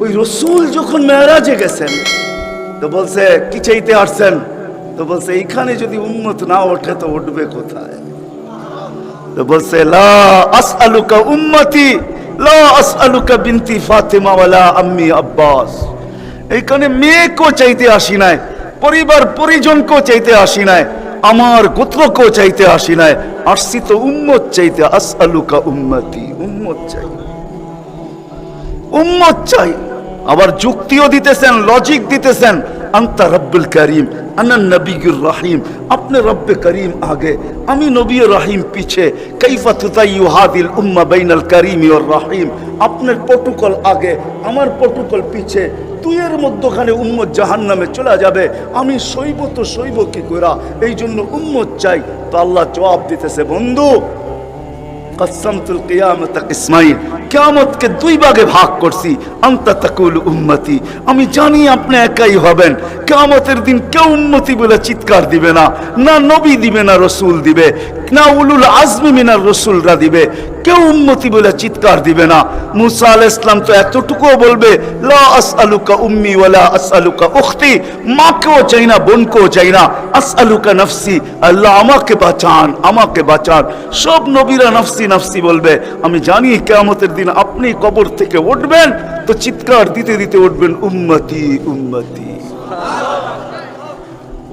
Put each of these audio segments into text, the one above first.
ওই রসুল যখন মেরাজে গেছেন তো বলছে কি চাইতে আসছেন, তো বলছে এইখানে যদি উম্মত না ওঠে তো উঠবে কোথায়? তো বলছে লা আসআলুকা উম্মতি লা আসআলুকা বিনতি ফাতিমা ওয়ালা আম্মি আব্বাস। এইখানে মেয়েকেও চাইতে আসি নাই, পরিবার পরিজনকেও চাইতে আসি নাই, আমার গোত্রকেও চাইতে আসি নাই, আসছি তো উম্মত চাইতে। আসআলুকা উম্মতি, উম্মত চাই, উম্মত চাই। আবার যুক্তিও দিতেছেন, লজিক দিতেছেন। আনতা রব্বুল করিম আনা নবিয়ুর রহিম, আপনি রব্বে করিম আগে, আমি নবী রহিম পিছে। কাইফা তুতাইয়ু হাদিল উম্মাহ বাইনাল করিম ওয়ার রহিম, আপনার প্রটোকল আগে, আমার প্রটোকল পিছে, দুইয়ের মধ্যখানে উম্মত জাহান্নামে চলে যাবে, আমি সইব তো সইব কি কইরা, এই জন্য উম্মত চাই। তো আল্লাহ জবাব দিতেছে, বন্ধু কসমতুল কিয়ামত ইসমাইল, কিয়ামতকে দুই ভাগে ভাগ করছি। আনতা তাকুল উম্মতি, আমি জানি আপনি একাই হবেন। কিয়ামতের দিন কেউ উম্মতি বলে চিৎকার দিবে না, না নবী দিবে, না রসুল দিবে, না উলুল আজমি মিনার রসুলরা দিবে, কেউ উম্মতি বলে চিৎকার দিবে না। মুসা আলাইহিস সালাম তো এতটুকুও বলবে লা আসআলুকা উম্মি ওয়ালা আসআলুকা উখতি, মাকেও চাই না, বোনকেও চাই না, আসআলুকা নফসি, আল্লাহ আমাকে বাঁচান, আমাকে বাঁচান। সব নবীরা নফসি নফসি বলবে। আমি জানি কিয়ামতের দিন আপনি কবর থেকে উঠবেন তো চিৎকার দিতে দিতে উঠবেন উম্মতি উম্মতি।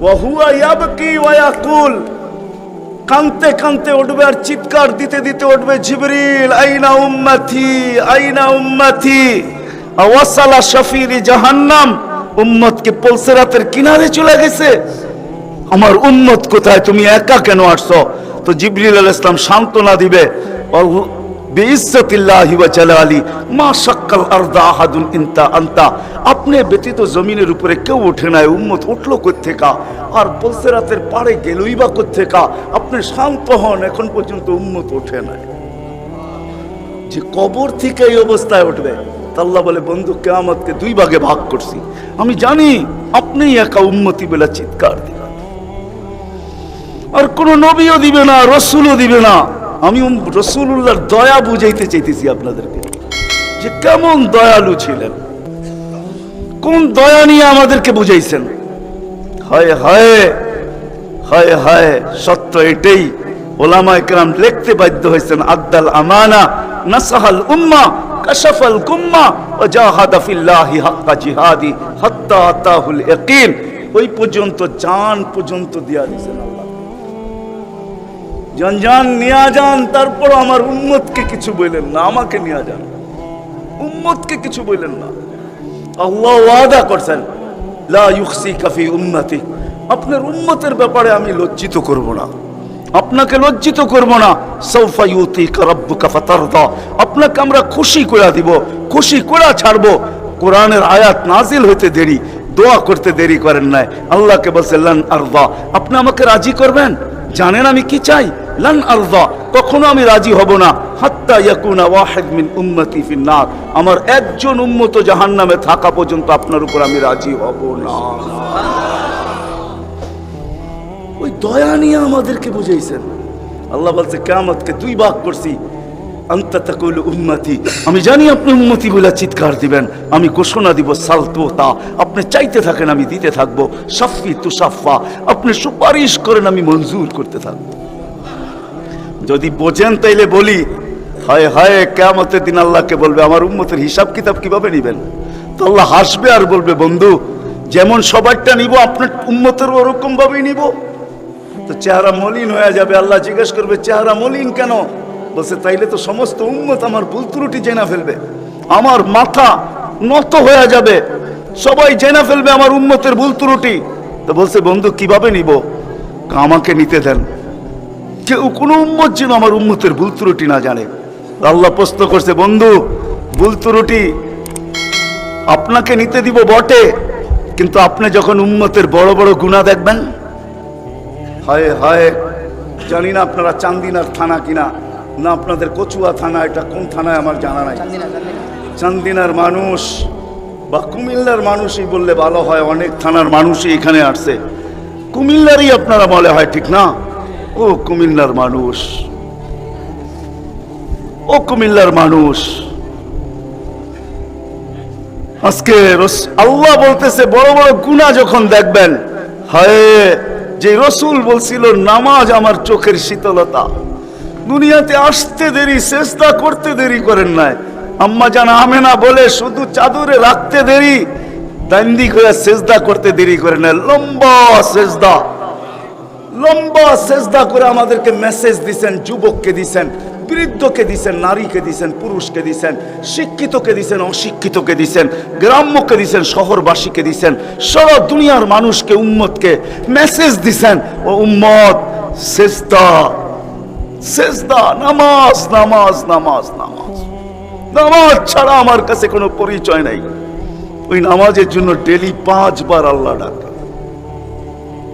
ওয়া হুয়া ইয়াবকি ওয়া ইয়াকুল, কানতে কানতে উঠবে আর চিৎকার দিতে দিতে উঠবে, জিবরিল আইনা উম্মতি আইনা উম্মতি। ওয়াসালা শাফিরি জাহান্নাম, উম্মতকে পুলসিরাতের কিনারে চলে গেছে, আমার উম্মত কোথায়, তুমি একা কেন আসছো? তো জিবরিল আলাইহিস সালাম সান্ত্বনা দিবে, বিইজ্জতিল্লাহি ওয়া জালালি মা শাক্কাল আরদা আহাদুন ইনতা আনতা, আপনি ব্যতীত জমিনের উপরে কেউ ওঠে নাই, উম্মত উঠলো কোত্থেকা, আর পুলসিরাতের পাড়ে গেলই বা কোত্থেকা? আপনি শান্ত হন, এখন পর্যন্ত উম্মত ওঠে নাই। যে কবর থেকে এই অবস্থায় উঠবে, আল্লাহ বলে বন্ধু কিয়ামতকে দুই ভাগে ভাগ করছি, আমি জানি আপনি একা উম্মতি বলে চিৎকার দিবেন, আর কোন নবীও দিবে না, রসুলও দিবে না। আমি রসুলুল্লাহর দয়া বুঝাইতে চাইতেছি আপনাদেরকে, যে কেমন দয়ালু ছিলেন, কোন দয়া নিয়ে আমাদেরকে বুঝাইছেন। হায় হায় হায় হায়, সত্য এটাই। ওলামায়ে কেরাম লিখতে বাধ্য হয়েছেন, আদ্দাল আমানা নাসাহাল উম্মা কাশাফাল কুম্মা ওয়া জাহাদা ফিল্লাহি হাক্কা জিহাদি হাত্তা আতাহুল ইয়াকিন। ওই পর্যন্ত জান পর্যন্ত দিয়া দিয়েছেন আল্লাহ, জান জান নিয়া যান, তারপর আমার উম্মতকে কিছু বললেন না, আমাকে নিয়া যান, উম্মতকে কিছু বললেন না। আল্লাহ ওয়াদা করছেন লা ইউখসিকা ফি উম্মতি, আপনার উম্মতের ব্যাপারে আমি লজ্জিত করব না, আপনাকে লজ্জিত করব না। সাউফা ইউতিকা রাব্বুকা ফাতারদা, আপনাকে আমরা খুশি করে দিব, খুশি করে ছাড়বো। কোরআনের আয়াত নাজিল হইতে দেরি, দোয়া করতে দেরি করেন নাই। আল্লাহকে বলছে লান আরদা, আপনি আমাকে রাজি করবেন? জানেন আমি কি চাই? লান আরদা, কখনো আমি রাজি হব না, হাত্তা ইয়াকুনা ওয়াহিদ মিন উম্মতি ফিন্নার, আমার একজন উম্মত জাহান্নামে থাকা পর্যন্ত আপনার উপর আমি রাজি হব না। ওই দয়া নিয়ে আমাদেরকে বুঝাইছেন। আল্লাহ বলছে কিয়ামতকে দুই ভাগ করছি। আনতা তাকুলু উম্মতি, আমি জানি আপনি উম্মতি বলে চিৎকার দিবেন, আমি ঘোষণা দিব সালতুতা, আপনি চাইতে থাকেন আমি দিতে থাকবো। শাফি তুশাফা, আপনি সুপারিশ করেন আমি মঞ্জুর করতে থাকবো। যদি বোঝেন তাইলে বলি, হায় হায় কিয়ামতের দিন আল্লাহকে বলবে আমার উম্মতের হিসাব কিতাব কিভাবে নিবেন? তো আল্লাহ হাসবে আর বলবে বন্ধু যেমন সবারটা নিব আপনার উম্মতের ওরকম ভাবেই নিব। তো চেহারা মলিন হয়ে যাবে। আল্লাহ জিজ্ঞেস করবে চেহারা মলিন কেন? বলছে তাইলে তো সমস্ত উম্মত আমার ভুল ত্রুটি জেনে ফেলবে, আমার মাথা নত হয়ে যাবে, সবাই জেনে ফেলবে আমার উম্মতের ভুল ত্রুটি। তো বলছে বন্ধু কিভাবে নিব? আমাকে নিতে দেন, কেউ কোনো উম্মত যেন আমার উম্মতের ভুল ত্রুটি না জানে। আল্লাহ প্রশ্ন করছে বন্ধু ভুল ত্রুটি আপনাকে নিতে দিব বটে, কিন্তু আপনি যখন উম্মতের বড় বড় গুনাহ দেখবেন, হায় হায়, জানি না আপনারা চান্দিনার থানা কিনা, না আপনাদের কচুয়া থানা, এটা কোন থানায় আমার জানা নাই। চান্দিনার মানুষ বা কুমিল্লার মানুষই বললে ভালো হয়, অনেক থানার মানুষই এখানে আসছে, কুমিল্লারই আপনারা বলে হয়, ঠিক না? ও কুমিল্লার মানুষ, ও কুমিল্লার মানুষ, আজকে আল্লাহ বলতেছে বড় বড় গুনাহ যখন দেখবেন, হায় যে রসুল বলছিল নামাজ আমার চোখের শীতলতা, দুনিয়াতে আসতে দেরি, সেজদা করতে দেরি করেন নাই। আম্মা জান আমেনা বলে শুধু চাদরে রাখতে দেরি, দান্দিক হয়ে সেজদা করতে দেরি করে না। লম্বা সেজদা করে আমাদেরকে মেসেজ দিছেন, যুবককে দিছেন, বৃদ্ধকে দিছেন, নারীকে দিছেন, পুরুষকে দিছেন, শিক্ষিতকে দিছেন, অশিক্ষিতকে দিছেন, গ্রাম্যকে দিছেন, শহরবাসীকে দিছেন, সারা দুনিয়ার মানুষকে, উম্মতকে মেসেজ দিছেন, ও উম্মত সেজদা সেজদা, নামাজ নামাজ নামাজ নামাজ। নামাজ ছাড়া আমার কাছে কোনো পরিচয় নাই। ওই নামাজের জন্য ডেলি 5 বার আল্লাহ ডাকে।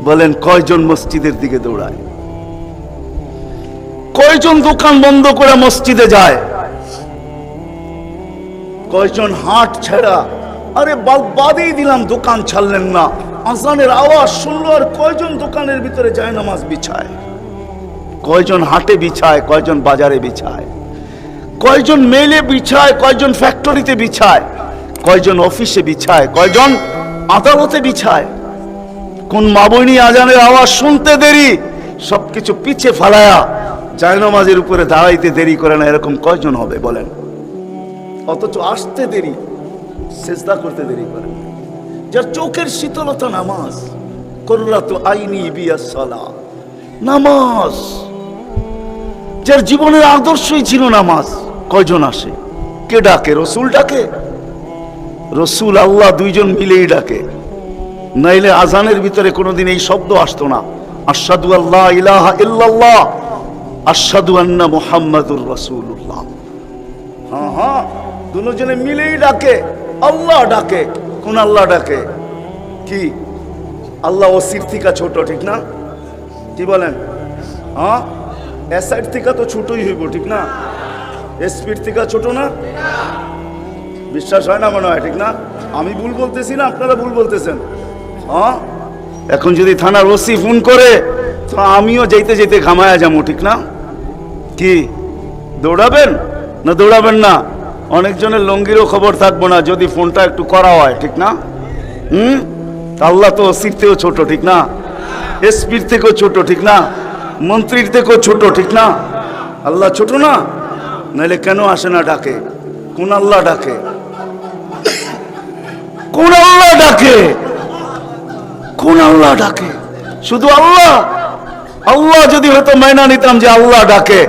বলেন কয়জন মসজিদের দিকে দৌড়ায়? কয়জন দোকান বন্ধ করে মসজিদে যায়? কয়জন হাট ছেড়া, আরে বাদই দিলাম দোকান ছাড়লেন না, আজানের আওয়াজ শুনলো আর কয়জন দোকানের ভিতরে যায় নামাজ বিছায়? কয়জন হাটে বিছায়, কয়জন বাজারে বিছায়, কয়জন মেলে বিছায়, কয়জন ফ্যাক্টরিতে বিছায়, কয়জন অফিসে বিছায়, কয়জন আদালতে বিছায়? কোন মা বোনি আজানের আওয়াজ শুনতে দেরি, সবকিছু পিছে ফালায়া জায়নামাজের উপরে দাঁড়াইতে দেরি করে না, এরকম কয়জন হবে বলেন? অথচ আসতে দেরি, সেজদা করতে দেরি করে। যার চোখের শীতলতা নামাজ, কুররাতু আইনি বিয়াস সালাহ, নামাজ। যার জীবনের আদর্শই ছিল নামাজ, কয়জন আসে? কে ডাকে? রসুল ডাকে? রসুল আল্লাহ দুইজন মিলেই ডাকে, নাইলে আজানের ভিতরে কোনোদিন এই শব্দ আসতো না, আশহাদু আল্লা ইলাহা ইল্লাল্লাহ আশহাদু আন্না মুহাম্মাদুর রাসূলুল্লাহ। হ্যাঁ, দুজনে মিলেই ডাকে, আল্লাহ ডাকে। কোন আল্লাহ ডাকে? কি আল্লাহ ওসির থেকে ছোট, ঠিক না? কি বলেন? হ্যাঁ, এসআইড থেকে তো ছোটই হইব, ঠিক না? এসপির থেকে ছোট না? বিশ্বাস হয় না মনে হয়, ঠিক না? আমি ভুল বলতেছি না, আপনারা ভুল বলতেছেন। হ্যাঁ, এখন যদি থানার ওসি ফোন করে তো আমিও যেতে যেতে ঘামায়া যাবো, ঠিক না? কি দৌড়াবেন না দৌড়াবেন না? অনেকজনের লঙ্গিরও খবর থাকবো না যদি ফোনটা একটু করা হয়, ঠিক না? আল্লাহ তো ওসির থেকেও ছোট, ঠিক না? এসপির থেকেও ছোট, ঠিক না? মন্ত্রীর থেকেও ছোট, ঠিক না? আল্লাহ ছোট না? নাহলে কেন আসে না ডাকে? কোন আল্লাহ ডাকে? কোন আল্লাহ ডাকে? কোন আল্লাহ ডাকে? শুধু আল্লাহ। আল্লাহ যদি হয়তো মাইনা নিতাম যে আল্লাহ ডাকে,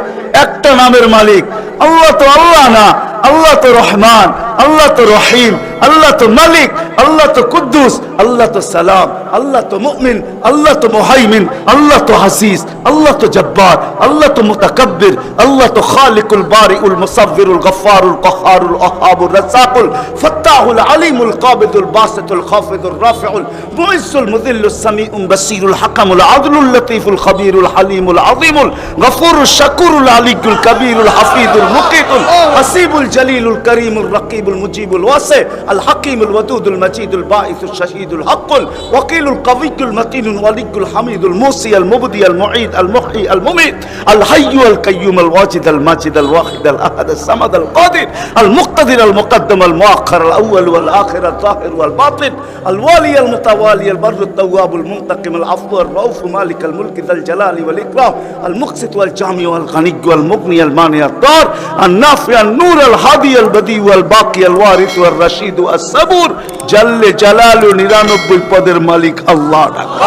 একটা নামের মালিক আল্লাহ, তো আল্লাহ না, আল্লাহ তো রহমান, আল্লাহ তো রহিম, আল্লাহ তো মালিক, আল্লাহ তো কুদ্দুস, আল্লাহ তো সালাম, আল্লাহ তো মুমিন, আল্লাহ তো মুহাইমিন, আল্লাহ তো হাসিস, আল্লাহ তো জব্বার, আল্লাহ তো মুতাকাব্বির, আল্লাহ তো খালিকুল বারিউল মুসাব্বিরুল গফফারুল কহারুল ওহাবুর রাজ্জাকুল ফাত্তাহুল আলিমুল কাবিদুল বাসিতুল খাফিদুর রাফিউল মুইজ্জুল মুযিল্লুস সামিউল বাসিরুল হাকামুল আদলুল লতীফুল খবীরুল হালিমুল আযীমুল গফুরুশ শাকুরুল আলিকুল কবীরুল হাফিজুল মুকিতুল হাসিবুল জলিলুল করিমুল রকিবুল মুজিবুল ওয়াসি আল হাকিমুল ওয়াদুদুল মজিদুল বাঈসুশ শাহীদুল হকুল ওয়াকিলুল কবিয়ুল মতিনুল ওয়ালিকুল হামিদুল মুসি আল মুবদি আল মুঈদ আল মুহয়ি আল মুমীত আল হাইয়্যু আল কাইয়্যুম আল ওয়াজিদ আল মাজিদ আল ওয়াহিদ আল আহাদ আল সামাদ আল কাদির আল মুক্তাদির আল মুকদ্দম আল মুআখ্খার আল আউয়াল ওয়াল আখির আল যাহির ওয়াল বাতিন আল ওয়ালি আল মুতাওয়ালি আল বাররু আত তাওয়াব আল মুনতাকিম আল আফু আল রাউফ মালিক আল মুলক যাল জালালি ওয়াল ইকরাম আল মুকসিত ওয়াল জামি ওয়াল গানি ওয়াল মুগনি আল মানি আল দার আল নাফি আল নূর আল হাদি আল বদি ওয়াল বাকি আল ওয়ারিস ওয়াল রশিদ আস সাবুর জাল্লে জালালু 99 পদের মালিক আল্লাহ ডাকে।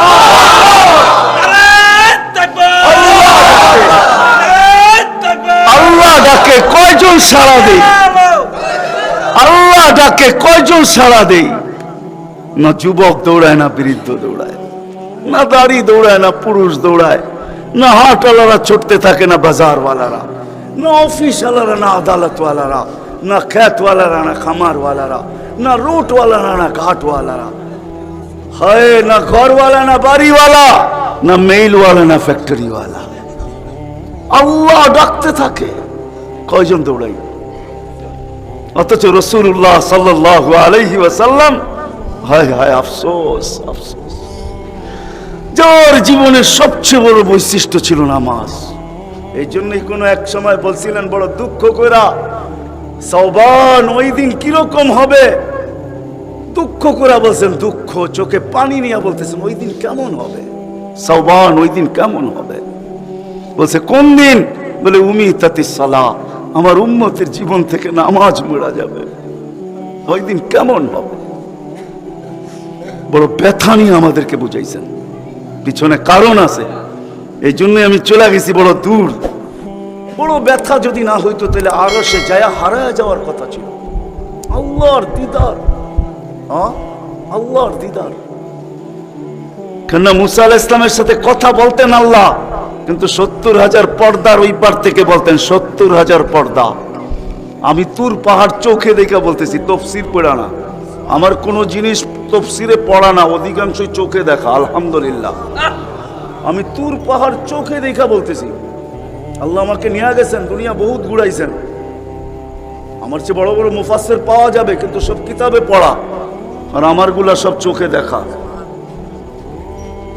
আল্লাহ ডাকে কয়জন সাড়া দেয়? আল্লাহ ডাকে কয়জন সাড়া দেয়? না যুবক দৌড়ায়, না বৃদ্ধ দৌড়ায়, না দাড়ি দৌড়ায়, না পুরুষ দৌড়ায়, না হাটওয়ালারা ছুটতে থাকে, না বাজারওয়ালারা, না অফিসওয়ালারা, না আদালতওয়ালারা, না খেতওয়ালারা, না খামারওয়ালারা, না রুটওয়ালারা, না ঘাটওয়ালারা, হায় না ঘরওয়ালা, না বাড়িওয়ালা, না মেইলওয়ালা, না ফ্যাক্টরিওয়ালা। আল্লাহ ডাকতে থাকে, কয়জন দৌড়াই? অথচ রাসূলুল্লাহ সাল্লাল্লাহু আলাইহি ওয়াসাল্লাম, হায় হায় আফসোস আফসোস, যার জীবনের সবচেয়ে বড় বৈশিষ্ট্য ছিল নামাজ। এই জন্যই কোনো এক সময় বলছিলেন বড় দুঃখ কইরা, সওবান ওই দিন কিরকম হবে দুঃখ করে বলছেন, দুঃখ চোখে পানি নিয়ে বলতেছেন ওই দিন কেমন হবে সাওবান, ওই দিন কেমন হবে? বলছে কোন দিন? বলে উমিতাতিস সালাহ, আমার উম্মতের জীবন থেকে নামাজ মুড়া যাবে, ওই দিন কেমন হবে? বড় ব্যথা নিয়ে আমাদেরকে বুঝাইছেন, পিছনে কারণ আছে, এই জন্যই আমি চলে গেছি বড় দূর। বড় ব্যথা যদি না হইতো তাহলে আরো সে যায় হারায় যাওয়ার কথা ছিল। আল্লাহর দিদার, আল্লাহর দিদার। কেননা মুসা আলাইহিস সালামের সাথে কথা বলতেন আল্লাহ, কিন্তু 70,000 পর্দার ওই পার থেকে বলতেন, 70,000 পর্দা। আমি তুর পাহাড় চোখে দেখে বলতেছি, তফসির পড়া না, আমার কোনো জিনিস তফসিরে পড়া না, অধিকাংশই চোখে দেখা, আলহামদুলিল্লাহ। আমি তুর পাহাড় চোখে দেখা বলতেছি। আল্লাহ আমাকে নিয়ে গেছেন, দুনিয়া বহুত ঘুরাইছেন। আমার চেয়ে বড় বড় মুফাসসির পাওয়া যাবে, কিন্তু সব কিতাবে পড়া, আর আমারগুলা সব চোখে দেখা।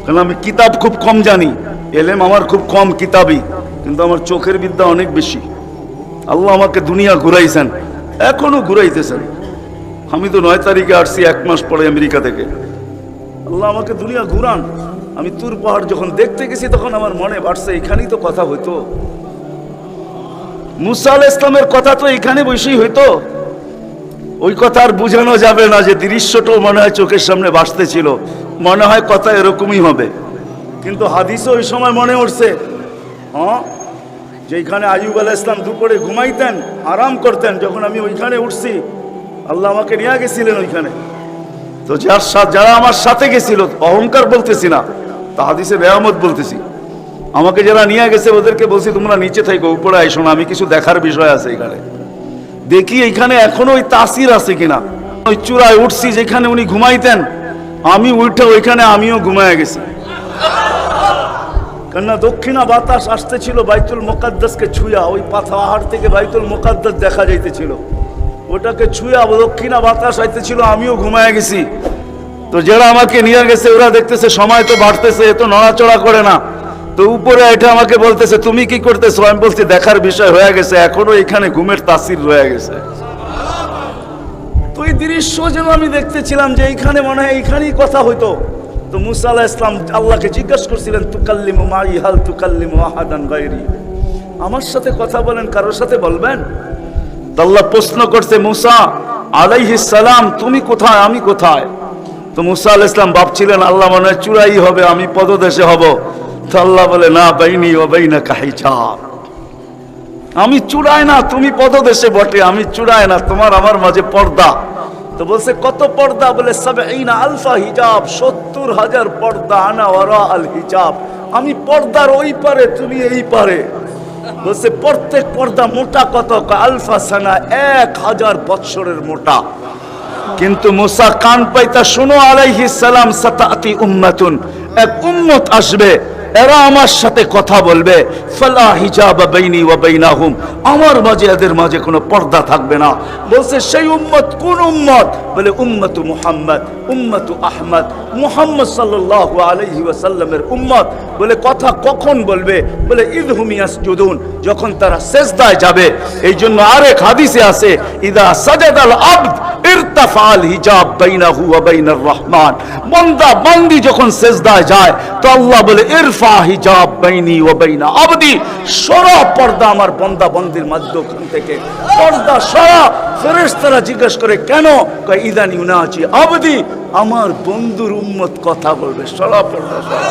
কারণ আমি কিতাব খুব কম জানি, এলেম আমার খুব কম কিতাবই, কিন্তু আমার চোখের বিদ্যা অনেক বেশি। আল্লাহ আমাকে দুনিয়া ঘুরাইছেন, এখনো ঘুরাইতেছেন। আমি তো 9 তারিখে আসছি, 1 মাস পরে আমেরিকা থেকে। আল্লাহ আমাকে দুনিয়া ঘুরান। আমি তুর পাহাড় যখন দেখতে গেছি তখন আমার মনে বাড়ছে এখানেই তো কথা হইতো, মুসা আলাইহিস সালামের কথা তো এখানে বসেই হইতো। ওই কথা আর বোঝানো যাবে না যে দৃশ্যটাও মনে হয় চোখের সামনে ভাসতেছিল, মনে হয় কথা এরকমই হবে। কিন্তু হাদিসে ওই সময় মনে উঠছে, যেখানে আইয়ুব আলাইহিস সালাম দুপুরে ঘুমাইতেন, আরাম করতেন, যখন আমি ওইখানে উঠছি আল্লাহ আমাকে নিয়ে গেছিলেন ওইখানে। তো যারা আমার সাথে গেছিল, অহংকার বলতেছি না, তা হাদিসে নেয়ামত বলতেছি, আমাকে যারা নিয়ে গেছে ওদেরকে বলছি তোমরা নিচে থাকো, উপরে আইসো না, আমি কিছু দেখার বিষয় আছে এখানে। দেখি এইখানে এখনো ওই তাসির আছে কিনা। ওই চূড়ায় উঠছি যেখানে উনি ঘুমাইতেন, আমি উঠে ওইখানে আমিও ঘুমায় গেছি। কেননা দক্ষিণা বাতাস আসতেছিল বাইতুল মুকাদ্দাসকে ছুঁয়া, ওই পাহাড় থেকে বাইতুল মুকাদ্দাস দেখা যাইতেছিল, ওটাকে ছুঁয়া দক্ষিণা বাতাস আইতেছিল, আমিও ঘুমায় গেছি। তো যারা আমাকে নিয়ে গেছে ওরা দেখতেছে সময় তো বাড়তেছে, এত নড়াচড়া করে না, তো উপরে এটা আমাকে বলতেছে তুমি কি করতেছো? আমি বলছি দেখার বিষয় হয়ে গেছে, এখনো এখানে ঘুমের তাসির রয়ে গেছে। তো এই দৃশ্য যেন আমি দেখতেছিলাম যে এইখানে মনে হয় এইখানেই কথা হইতো। তো মুসা আলাইহিস সালাম আল্লাহকে জিজ্ঞাসা করছিলেন, তুকাল্লিমু মাই হাল তুকাল্লিমু আহাদান গায়রি, আমার সাথে কথা বলেন, কারোর সাথে বলবেন? তো আল্লাহ প্রশ্ন করছে, মুসা আলাইহিস সালাম তুমি কোথায়, আমি কোথায়? তো মুসা আলাইহিস সালাম ভাবছিলেন আল্লাহ মনে হয় চূড়াই হবে, আমি পদদেশে হব। তো আল্লাহ বলে, না, বাইনি ওয়া বাইনাকা হিজাব, আমি চূড়ায় না, তুমি পদদেশে বটে, আমি চূড়ায় না, তোমার আমার মাঝে পর্দা। তো বলছে কত পর্দা? বলে ৭০ আলফা হিজাব, ৭০,০০০ পর্দা, আনা ওয়ারা আল হিজাব, আমি পর্দার ওই পারে, তুমি এই পারে। বলছে প্রত্যেক পর্দা মোটা কত? আলফা সানা, ১,০০০ বৎসরের মোটা। কিন্তু মুসা কান পাইতা শোনো, আলাইহিস সালাম সাতাতি উম্মাতুন, এক উম্মত আসবে, এরা আমার সাথে কথা বলবে, ফালা হিজাব বাইনি ওয়া বাইনাহুম, আমার মাঝে এদের মাঝে কোনো পর্দা থাকবে না। বলছে সেই উম্মত কোন উম্মত? বলে উম্মতু মুহাম্মদ, উম্মতু আহমদ, মুহাম্মদ সাল্লাল্লাহু আলাইহি ওয়াসাল্লামের উম্মত। বলে কথা কখন বলবে? বলে ইযহুম ইয়াসজুদুন, যখন তারা সিজদায় যাবে। এই জন্য আরেক হাদিসে আছে, ইদা সাজাদাল আবদ ইরতাফাল হিজাব বাইনাহু ওয়া বাইনার রহমান, বান্দা বান্দি যখন সিজদায় যায় তো আল্লাহ বলে ইরফা হিজাব বাইনি ওয়া বাইনা আবদি, সরা পর্দা আমার বান্দা বান্দির মাঝখান থেকে পর্দা সরা। ফেরেশতারা জিজ্ঞেস করে কেন? কয় ইদান ইউনাজি আবদি, আমার বন্ধুর উম্মত কথা বলবে, সরা পর্দা সরা।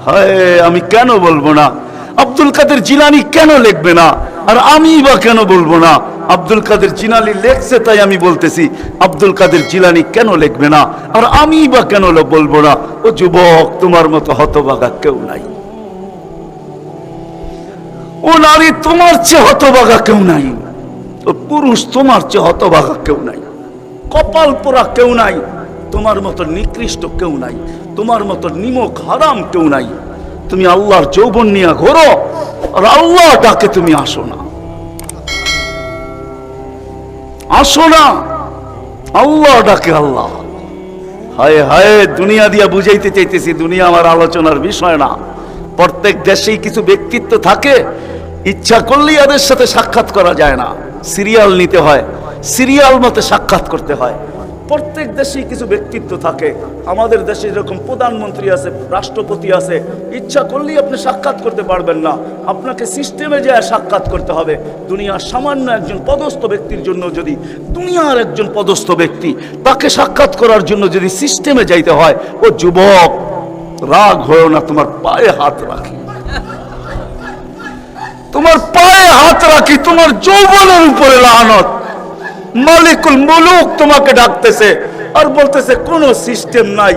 হায়, আমি কেন বলবো না? আব্দুল কাদের জিলানী কেন লিখবে না? আর আমি বা কেন বলবো না? আব্দুল কাদের জিলানী লেখছে তাই আমি বলতেছি, আব্দুল কাদের জিলানী কেন লিখবে না? আর আমি বা কেন বলবো না? ও যুবক, তোমার মতো হতভাগা কেউ নাই, ও নারী তোমার চেয়ে হতভাগা কেউ নাই, ও পুরুষ তোমার চেয়ে হতভাগা কেউ নাই, কপাল পোড়া কেউ নাই, তোমার মতো নিকৃষ্ট কেউ নাই, তোমার মতো নিমক হারাম কেউ নাই। তুমি আল্লাহর যৌবন নিয়ে ঘোরো, আর আল্লাহ ডাকে তুমি আসো না, আসো না, আল্লাহ ডাকে আল্লাহ। হায় হায়, দুনিয়া দিয়া বুঝাইতে চাইতেছি, দুনিয়া আমার আলোচনার বিষয় না। প্রত্যেক দেশেই কিছু ব্যক্তিত্ব থাকে, ইচ্ছা করলেই এদের সাথে সাক্ষাৎ করা যায় না, সিরিয়াল নিতে হয়, সিরিয়াল মতে সাক্ষাৎ করতে হয়। প্রত্যেক দেশেই কিছু ব্যক্তিত্ব থাকে। আমাদের দেশে যেরকম প্রধানমন্ত্রী আছে, রাষ্ট্রপতি আছে, ইচ্ছা করলেই আপনি সাক্ষাৎ করতে পারবেন না, আপনাকে সিস্টেমে যায় সাক্ষাৎ করতে হবে। দুনিয়ার সামান্য একজন পদস্থ ব্যক্তির জন্য যদি, দুনিয়ার একজন পদস্থ ব্যক্তি, তাকে সাক্ষাৎ করার জন্য যদি সিস্টেমে যাইতে হয়, ও যুবক রাগ হয়েও না, তোমার পায়ে হাত রাখি, তোমার পায়ে হাত রাখি, তোমার যৌবনের উপরে লানত। মালিকুল মুলুক তোমাকে ডাকতেছে আর বলতেছে কোনো সিস্টেম নাই,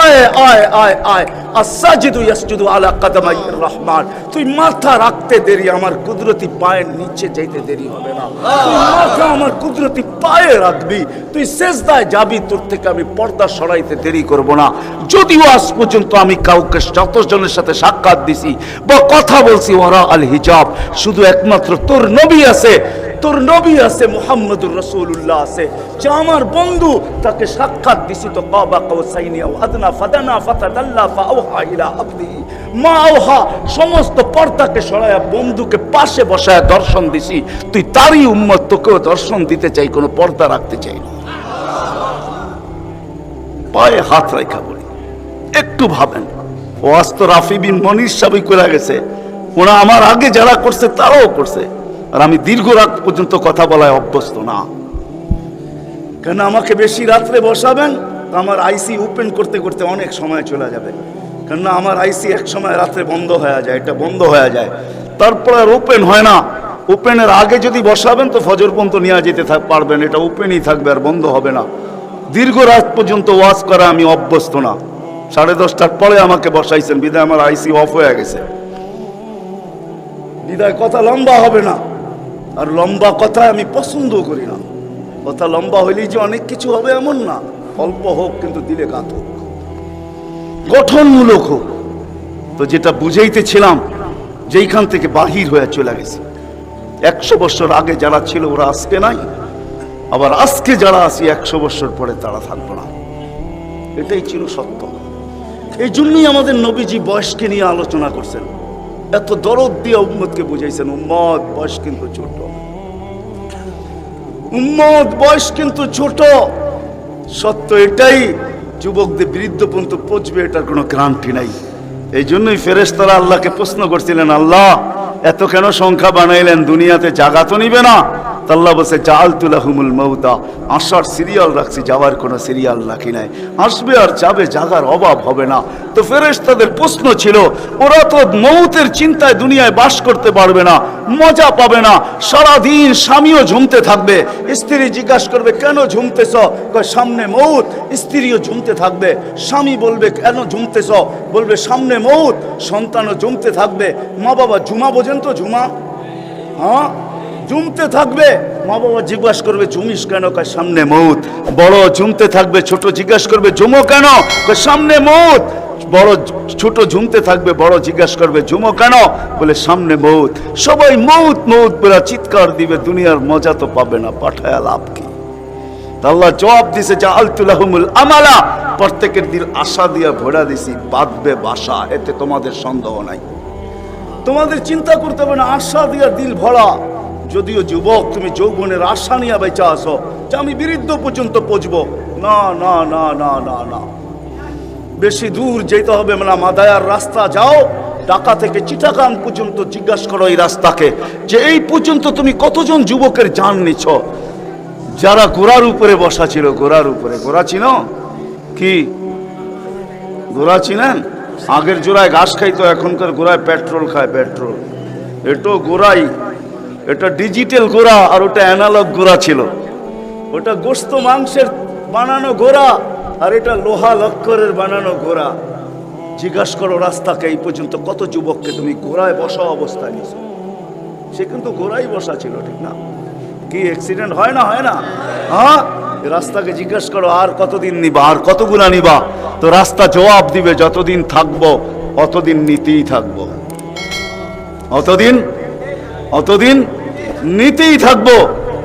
আয় আয় আয় আয়, আসাজিদু ইয়াসজুদু আলা কাদামাইর রহমান। তুই মাথা রাখতে দেরি, আমার কুদরতি পায়ের নিচে যাইতে দেরি হবে না। তুই মাথা আমার কুদরতি পায়ে রাখবি, তুই সেজদায় যাবি, তোর থেকে আমি পর্দা সরাইতে দেরি করব না। যদিও আজ পর্যন্ত আমি কাউকে যতজনের সাথে সাক্ষাৎ দিছি বা কথা বলছি ওরা আল হিজাব, শুধু একমাত্র তোর নবী আছে, তোর নবী আছে, মুহাম্মদুর রাসূলুল্লাহ আছে, যে আমার বন্ধু, তাকে সাক্ষাৎ দিছি তো কাবা কাউসাইনি আও আদনা ফাদানা ফাতাদাল্লা ফাআওহা ইলা আবদিহি মা আওহা, সমস্ত পর্দাকে সরায়া বন্ধুকে পাশে বসায় দর্শন দিছি। তুই তারই উম্মত, তোকেও দর্শন দিতে চাই, কোনো পর্দা রাখতে চাই না। পায়ে হাত রাখা বলি, একটু ভাবেন। ওয়াজ তো রাফি বিন মনির সাহেবই করে গেছে, ওরা আমার আগে যারা করছে তারাও করছে, আর আমি দীর্ঘ রাত পর্যন্ত কথা বলায় অভ্যস্ত না। কেন আমাকে বেশি রাত্রে বসাবেন, আমার আইসি ওপেন করতে করতে অনেক সময় চলে যাবে। কেননা আমার আইসি এক সময় রাত্রে বন্ধ হয়ে যায়, এটা বন্ধ হয়ে যায়, তারপর আর ওপেন হয় না। ওপেনের আগে যদি বসাবেন তো ফজর পর্যন্ত নিয়ে যেতে পারবেন, এটা ওপেনই থাকবে আর বন্ধ হবে না। দীর্ঘ রাত পর্যন্ত ওয়াজ করা আমি অভ্যস্ত না। 10:30টার পরে আমাকে বসাইছেন, বিদায় আমার আইসি অফ হয়ে গেছে, বিদায় কথা লম্বা হবে না। আর লম্বা কথা আমি পছন্দ করি না। কথা লম্বা হইলেই যে অনেক কিছু হবে এমন না, অল্প হোক কিন্তু দিলে গাত হোক, গঠনমূলক হোক। তো যেটা বুঝাইতেছিলাম, যেইখান থেকে বাহির হয়ে চলে গেছে, 100 বছর আগে যারা ছিল ওরা আজকে নাই, আবার আজকে যারা আছি 100 বছর পরে তারা থাকবে না, এটাই ছিল সত্য। এই জন্যই আমাদের নবীজি বয়সকে নিয়ে আলোচনা করছেন, এত দরদ দিয়ে উম্মতকে বুঝাইছেন, উম্মত বয়স কিন্তু ছোট, উম্মত বয়স কিন্তু ছোট। সত্য এটাই, যুবকদের বৃদ্ধ পর্যন্ত পৌঁছবে এটার কোনো গ্যারান্টি নাই। এই জন্যই ফেরেশতারা আল্লাহকে প্রশ্ন করছিলেন, আল্লাহ এত কেন সংখ্যা বানাইলেন, দুনিয়াতে জায়গা তো নিবে না? আল্লাহ বলছে জাআলতু লাহুমুল মাউতা, আসার সিরিয়াল রাখছি, যাওয়ার কোনো সিরিয়াল রাখি নাই। আসবে আর যাবে, জাগার অভাব হবে না। তো ফেরেশতাদের প্রশ্ন ছিল, ওরা তো মৌতের চিন্তায় দুনিয়ায় বাস করতে পারবে না, মজা পাবে না, সারাদিন স্বামীও ঝুমতে থাকবে, স্ত্রী জিজ্ঞাসা করবে কেন ঝুমতেছ, সামনে মৌত, স্ত্রীও ঝুমতে থাকবে, স্বামী বলবে কেন ঝুমতেছ, বলবে সামনে মৌত, সন্তানও ঝুমতে থাকবে। মা বাবা ঝুমা বোঝেন তো, ঝুমা, হ্যাঁ ঝুমতে থাকবে, মা বাবা জিজ্ঞাসা করবে ঝুমিস কেন, কয় সামনে মৌত। বড় ঝুমতে থাকবে, ছোট জিজ্ঞাসা করবে ঝুমো কেন, কয় সামনে মৌত। বড় ছোট ঝুমতে থাকবে, বড় জিজ্ঞাসা করবে ঝুমো কেন, বলে সামনে মৌত। সবাই মৌত মৌত বলে চিৎকার দিবে, দুনিয়ার মজা তো পাবে না, পাঠায়া লাভ কি? আল্লাহ জবাব দিছে জাআলতু লাহুমুল আমালা, প্রত্যেকের দিল আশা দিয়া ভরা দিছি, বাঁধবে বাসা, এতে তোমাদের সন্দেহ নাই, তোমাদের চিন্তা করতে হবে না, আশা দিয়া দিল ভরা। যদিও যুবক তুমি যৌবনের আশা নিয়ে বেঁচে আসো যে আমি বৃদ্ধ পর্যন্ত পৌঁছবো, না না না না না না, বেশি দূর যেতে হবে না। মাদায়ার রাস্তা যাও, ঢাকা থেকে চিটাগাং পর্যন্ত জিজ্ঞাসা করো এই রাস্তাকে, যে এই পর্যন্ত তুমি কতজন যুবকের জান নিছ, যারা ঘোড়ার উপরে বসা ছিল, ঘোড়ার উপরে। ঘোড়া চিনো কি? ঘোড়া চিনেন? আগের জোড়ায় ঘাস খাইতো, এখনকার ঘোড়ায় পেট্রোল খায়, পেট্রোল। এটাও ঘোড়াই, এটা ডিজিটাল ঘোড়া, আর ওটা অ্যানালগ ঘোড়া ছিল। ওটা গোস্ত মাংসের বানানো ঘোড়া, আর এটা লোহা লক্করের বানানো ঘোড়া। জিজ্ঞাসা করো রাস্তাকে এই পর্যন্ত কত যুবককে তুমি ঘোড়ায় বসা অবস্থায় নিছো। সে কিন্তু ঘোড়াই বসা ছিল, ঠিক না? কি অ্যাক্সিডেন্ট হয় না, হয় না? হ্যাঁ, রাস্তাকে জিজ্ঞাসা করো আর কতদিন নিবা, আর কতগুলা নিবা, তো রাস্তা জবাব দিবে যতদিন থাকবো অতদিন নিতেই থাকবো, অতদিন নিতেই থাকবো।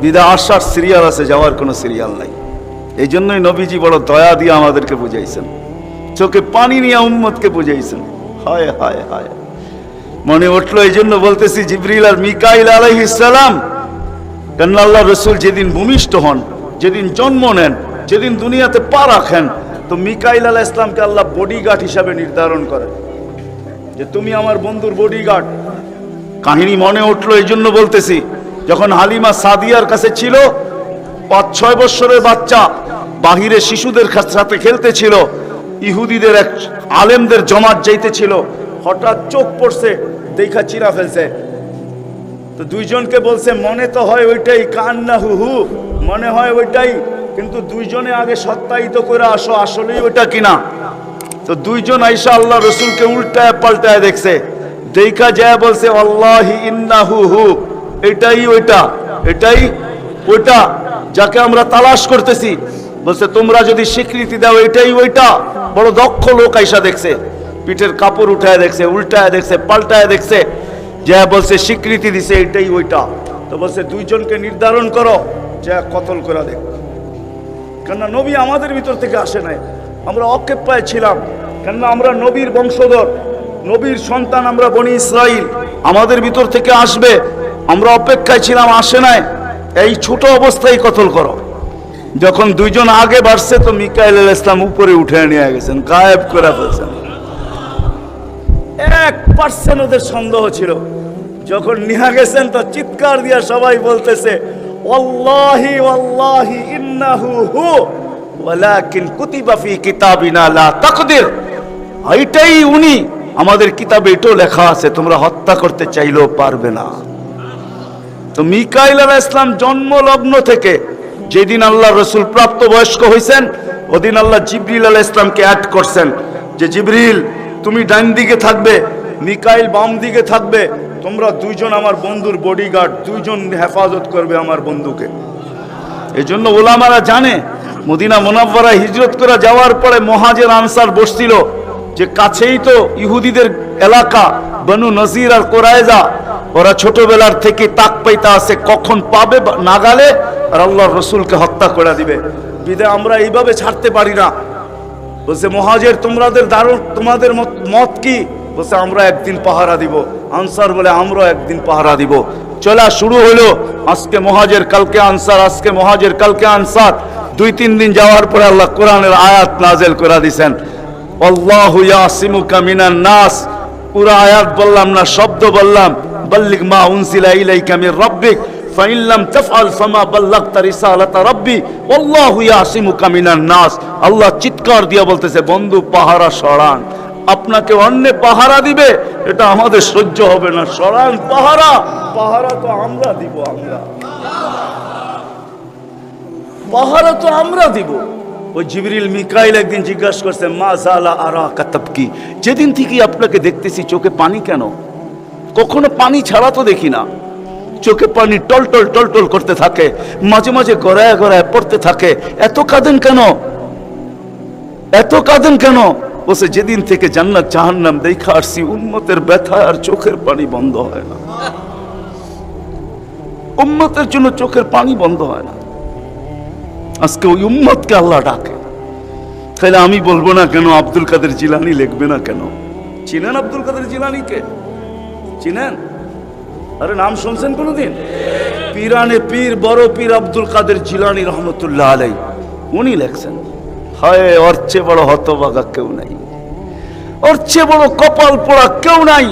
বিদা আসার সিরিয়াল আছে, যাওয়ার কোনো সিরিয়াল নাই। এই জন্যই নবীজি বড় দয়া দিয়ে আমাদেরকে বুঝাইছেন, চোখে পানি নিয়ে উম্মতকে বুঝাইছেন। হায় হায় হায়, মনে উঠলো, এই জন্য বলতেছি জিবরিল আর মিকাইল আলাইহিস সালাম, কেন আল্লাহ রসুল যেদিন ভূমিষ্ঠ হন, যেদিন জন্ম নেন, যেদিন দুনিয়াতে পা রাখেন তো মিকাইল আলাইহিস সালামকে আল্লাহ বডিগার্ড হিসাবে নির্ধারণ করে যে তুমি আমার বন্ধুর বডিগার্ড। কাহিনী মনে উঠলো এই জন্য বলতেছি, যখন হালিমা সাদিয়ার কাছে ছিল 5-6 বছরের বাচ্চা, বাহিরে শিশুদের সাথে খেলতেছিল, ইহুদিদের এক আলেমদের জমাত যাইতেছিল, হঠাৎ চোখ পড়ছে, দেখা চিরা ফেলছে। তো দুইজনকে বলছে মনে তো হয় ওইটাই, কান্না হু হু, মনে হয় ওইটাই, কিন্তু দুইজনে আগে সত্যায়িত করে আসো আসলেই ওইটা কিনা। তো দুইজন আইসা আল্লাহ রসুলকে উল্টায় পাল্টায় দেখছে, দেখা যায় বলছে আল্লাহি ইন্নাহু হু, এটাই ওইটা, এটাই ওইটা যাকে আমরা তালাশ করতেছি। বলছে তোমরা যদি স্বীকৃতি দাও এটাই ওইটা। বড় দক্ষ লোক আইসা দেখছে, পিঠের কাপড় উঠায় দেখছে, উল্টায় দেখছে, পাল্টায় দেখছে, যা বলছে স্বীকৃতি দিছে এটাই ওইটা। তো বলছে দুইজনকে নির্ধারণ করো, যা কতল করে দেখ। কেননা নবী আমাদের ভিতর থেকে আসে নাই, আমরা অক্ষেপায় ছিলাম, কেননা আমরা নবীর বংশধর, নবীর সন্তান, আমরা বনি ইসরাইল, আমাদের ভিতর থেকে আসবে, আমরা অপেক্ষায় ছিলাম, আসে নাই। এই ছোট অবস্থায় কতল করো। যখন দুইজন আগে বাড়ছে তো মিকাইল আলাইহিস সালাম উপরে উঠে নিয়ে গেছেন, গায়েব করে ফেলছেন। 1% ওদের সন্দেহ ছিল। যখন নিয়ে গেছেন তো চিৎকার দিয়া সবাই বলতেছে ওয়াল্লাহি ওয়াল্লাহি ইন্নাহু হু ওয়ালাকিন কুতিবা ফি কিতাবিনা লা তাকদির, এইটাই উনি, আমাদের কিতাবে এটাও লেখা আছে, তোমরা হত্যা করতে চাইলেও পারবে না। তো মিকাইল আলাইহিস সালাম জন্মলগ্ন থেকে যেদিন আল্লাহ রসুল প্রাপ্তবয়স্ক হয়েছেন ওদিন আল্লাহ জিবরিল আলাইহিস সালামকে অ্যাড করছেন যে জিবরিল তুমি ডান দিকে থাকবে, মিকাইল বাম দিকে থাকবে, তোমরা দুইজন আমার বন্ধুর বডিগার্ড, দুইজন হেফাজত করবে আমার বন্ধুকে। এই জন্য ওলামারা জানে মদিনা মুনাওয়ারা হিজরত করে যাওয়ার পরে মুহাজির আনসার বসছিল যে কাছেই তো ইহুদিদের এলাকা বনু নজির আর কোরাইজা, ওরা ছোটবেলার থেকে তাক পাইতা আছে কখন পাবে নাগালে আর আল্লাহর রসুলকে হত্যা করে দিবে, বিদায় আমরা এইভাবে ছাড়তে পারি না। বলছে মুহাজির তোমাদের মত কি? বলছে আমরা একদিন পাহারা দিব। আনসার বলে আমরা একদিন পাহারা দিব। চলা শুরু হলো, আজকে মুহাজির কালকে আনসার, আজকে মুহাজির কালকে আনসার। 2-3 দিন যাওয়ার পরে আল্লাহ কোরআনের আয়াত নাযিল করে দিয়েছেন, আল্লাহু ইয়াসিমুকা মিনান নাস। পুরো আয়াত বললাম না, শব্দ বললাম, বাল্লিগ মা উনজিলা ইলাইকা মির রাব্বিক ফাইন লাম তাফআল ফামা বাল্লাগতা রিসালাতা রাব্বি আল্লাহু ইয়াসিমুকা মিনান নাস। আল্লাহ চিৎকার দিয়ে বলতেছে বন্ধু পাহারা সরান, আপনাকে অন্য পাহারা দিবে, এটা আমাদের সহ্য হবে না, সরান পাহারা। পাহারা তো আমরা দিব, আমরা পাহারা তো আমরা দিব। ওই জিবরিল মিকাইল একদিন জিজ্ঞাসা করছে মা জালা আরাকা তাবকি, যেদিন থেকে আপনাকে দেখতেছি চোখে পানি কেন? কখনো পানি ছাড়া তো দেখি না, চোখে পানি টলটল টলটল করতে থাকে, মাঝে মাঝে গড়ায় গড়ায় পড়তে থাকে, এত কাঁদেন কেন? এত কাঁদেন কেন? বসে যেদিন থেকে জান্নাত জাহান্নাম দেখা আসছি উম্মতের ব্যথা আর চোখের পানি বন্ধ হয় না, উম্মতের জন্য চোখের পানি বন্ধ হয় না। আজকে ওই উম্মতকে আল্লাহ ডাকে, তাহলে আমি বলবো না কেন আব্দুল কাদের জিলানী লিখবে না কেন? চিনেন আব্দুল কাদের জিলানীকে? চিনেন? আরে নাম শুনছেন কোনদিন? পীরানে পীর বড় পীর আব্দুল কাদের জিলানী রহমতুল্লাহ আলাইহি, উনি লেখছেন, হায় ওর চেয়ে বড় হতভাগা কেউ নাই, ওর চেয়ে বড় কপাল পোড়া কেউ নাই,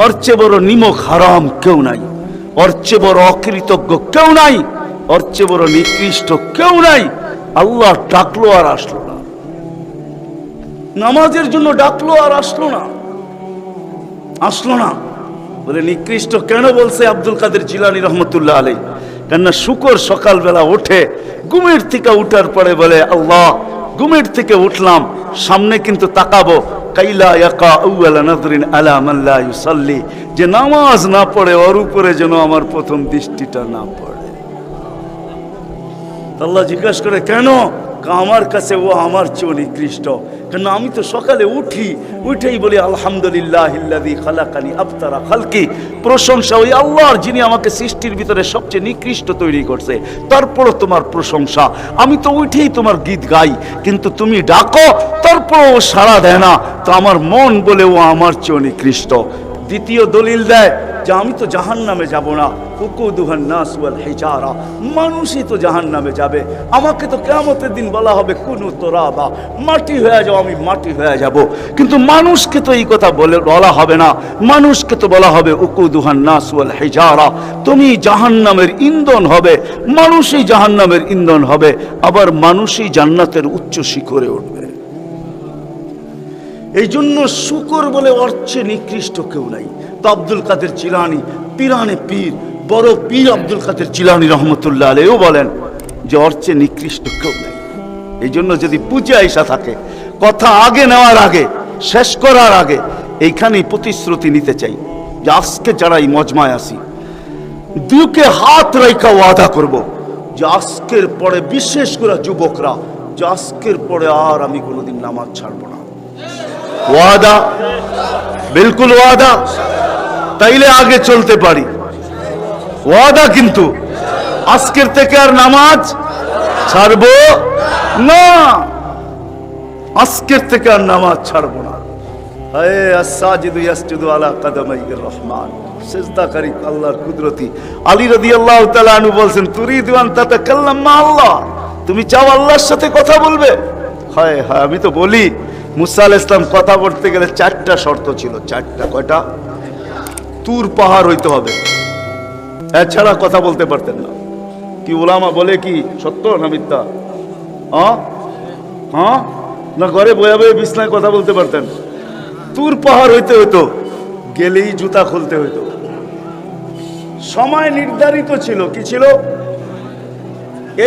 ওর চেয়ে বড় নিমক হারাম কেউ নাই, ওর চেয়ে বড় অকৃতজ্ঞ কেউ নাই, ওর চেয়ে বড় নিকৃষ্ট কেউ নাই। আল্লাহ ডাকলো আর আসলো না, নামাজের জন্য ডাকলো আর আসলো না, আসলো না। বলে নিকৃষ্ট কেন বলছে আব্দুল কাদের জিলানী রহমতুল্লাহ আলাইহি? কেননা শুকর সকালবেলা ওঠে, ঘুমের থেকে উঠার পরে বলে আল্লাহ ঘুমের থেকে উঠলাম, সামনে কিন্তু তাকাবো, কাইলা ইয়াকা আউয়ালা নাযরিন আলা মান লা ইউসাল্লি, যে নামাজ না পড়ে ওর উপরে যেন আমার প্রথম দৃষ্টিটা না পড়ে। আল্লাহ জিজ্ঞাসা করে কেন? আমার কাছে ও আমার চেয়ে নিকৃষ্ট, কেন আমি তো সকালে উঠি, উঠেই বলি আলহামদুলিল্লাহিল্লাযী খালাকানি আবতারা খালকি, প্রশংসা ওই আল্লাহর যিনি আমাকে সৃষ্টির ভিতরে সবচেয়ে নিকৃষ্ট তৈরি করছে, তারপরও তোমার প্রশংসা। আমি তো উঠেই তোমার গীত গাই, কিন্তু তুমি ডাকো তারপরও ও সাড়া দেয় না, তো আমার মন বলে ও আমার চেয়ে নিকৃষ্ট। দ্বিতীয় দলিল দেয় যে আমি তো জাহান্নামে যাব না, উকুদুহান নাস ওয়াল হিজারা, মানুষই তো জাহান্নামে যাবে। আমাকে তো কিয়ামতের দিন বলা হবে কুনু তুরাবা, মাটি হয়ে যাও, আমি মাটি হয়ে যাব। কিন্তু মানুষকে তো এই কথা বলা হবে না, মানুষকে তো বলা হবে উকুদুহান নাস ওয়াল হিজারা, তুমি জাহান্নামের ইন্ধন হবে, মানুষই জাহান্নামের ইন্ধন হবে, আবার মানুষই জান্নাতের উচ্চ শিখরে উঠবে। এই জন্য শুকর বলে অর্চে নিকৃষ্ট কেউ নাই। তো আব্দুল কাদের জিলানী, পীরানে পীর, বড় পীর আব্দুল কাদের জিলানী রহমতুল্লাহ আলাইহিও বলেন যে অর্চে নিকৃষ্ট কেউ নাই। এই জন্য যদি পূজা আইসা থাকে, কথা আগে নেওয়ার আগে, শেষ করার আগে এইখানেই প্রতিশ্রুতি নিতে চাই যে আজকে যারা এই মজমায় আসি, দুকে হাত রাইখা ওয়াদা করব যে আজকের পরে, বিশেষ করে যুবকরা, যে আজকের পরে আর আমি কোনোদিন নামাজ ছাড়বো না। ওয়াদা, বিলকুল ওয়াদা, তাইলে আগে চলতে পারি। ওয়াদা কিন্তু আজকের থেকে আর নামাজ ছাড়বো না, আজকের থেকে আর নামাজ ছাড়বো না। হায় আস-সাজিদু ইয়াসজুদু আলা কাদামাইর রহমান, সিজদাকারী আল্লাহর কুদরতি। আলী রাদিয়াল্লাহু তাআলা আনহু বলছেন, তুরিদু আন তাতাকাল্লাম মা আল্লাহ, তুমি চাও আল্লাহর সাথে কথা বলবে? হায় হায়, আমি তো বলি মুসা আলাইহিস সালাম কথা বলতে গেলে 4টা শর্ত ছিল। 4টা, কয়টা? তুর পাহাড় হইতে হবে, এছাড়া কথা বলতে পারতেন না। কি ওলামা বলে কি সত্য না মিথ্যা? হ্যাঁ না, ঘরে বয়ে বয়ে বিছনায় কথা বলতে পারতেন? তুর পাহাড় হইতে হইতো, গেলেই জুতা খুলতে হইতো। সময় নির্ধারিত ছিল, কি ছিল?